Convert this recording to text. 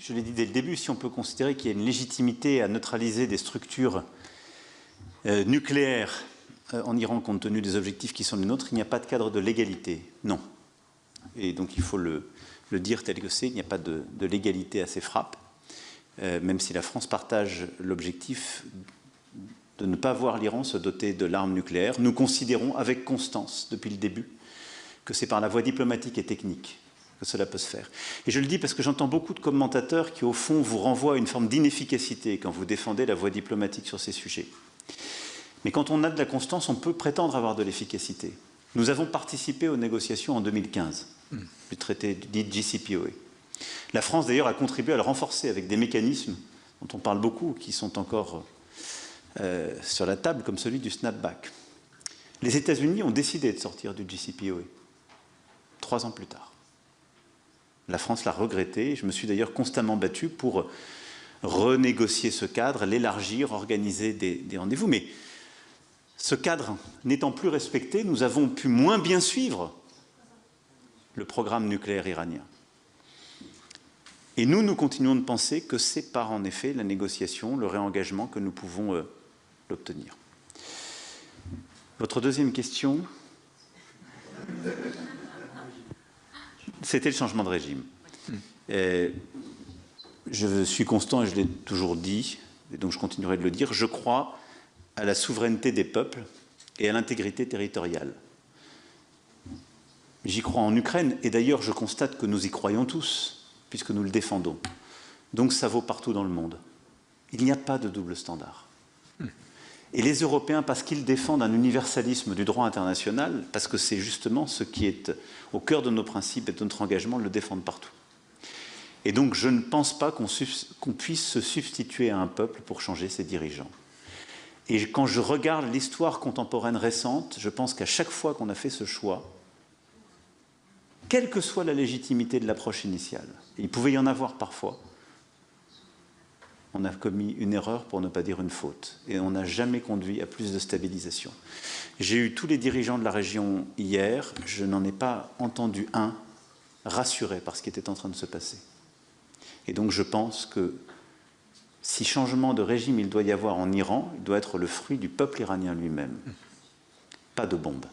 je l'ai dit dès le début, si on peut considérer qu'il y a une légitimité à neutraliser des structures nucléaires en Iran compte tenu des objectifs qui sont les nôtres, il n'y a pas de cadre de légalité, non. Et donc il faut le dire tel que c'est, il n'y a pas de légalité à ces frappes, même si la France partage l'objectif de ne pas voir l'Iran se doter de l'arme nucléaire. Nous considérons avec constance, depuis le début, que c'est par la voie diplomatique et technique que cela peut se faire. Et je le dis parce que j'entends beaucoup de commentateurs qui, au fond, vous renvoient à une forme d'inefficacité quand vous défendez la voie diplomatique sur ces sujets. Mais quand on a de la constance, on peut prétendre avoir de l'efficacité. Nous avons participé aux négociations en 2015 du traité dit JCPOA. La France, d'ailleurs, a contribué à le renforcer avec des mécanismes dont on parle beaucoup, qui sont encore sur la table, comme celui du snapback. Les États-Unis ont décidé de sortir du JCPOA 3 ans plus tard. La France l'a regretté. Je me suis d'ailleurs constamment battu pour renégocier ce cadre, l'élargir, organiser des rendez-vous. Mais ce cadre n'étant plus respecté, nous avons pu moins bien suivre le programme nucléaire iranien. Et nous continuons de penser que c'est par, en effet, la négociation, le réengagement que nous pouvons l'obtenir. Votre deuxième question, c'était le changement de régime. Je suis constant et je l'ai toujours dit, et donc je continuerai de le dire, je crois à la souveraineté des peuples et à l'intégrité territoriale. J'y crois en Ukraine, et d'ailleurs je constate que nous y croyons tous, puisque nous le défendons. Donc ça vaut partout dans le monde. Il n'y a pas de double standard. Et les Européens, parce qu'ils défendent un universalisme du droit international, parce que c'est justement ce qui est au cœur de nos principes et de notre engagement, le défendent partout. Et donc je ne pense pas qu'on puisse se substituer à un peuple pour changer ses dirigeants. Et quand je regarde l'histoire contemporaine récente, je pense qu'à chaque fois qu'on a fait ce choix, quelle que soit la légitimité de l'approche initiale, et il pouvait y en avoir parfois, on a commis une erreur pour ne pas dire une faute. Et on n'a jamais conduit à plus de stabilisation. J'ai eu tous les dirigeants de la région hier, je n'en ai pas entendu un rassuré par ce qui était en train de se passer. Et donc je pense que si changement de régime il doit y avoir en Iran, il doit être le fruit du peuple iranien lui-même, pas de bombe.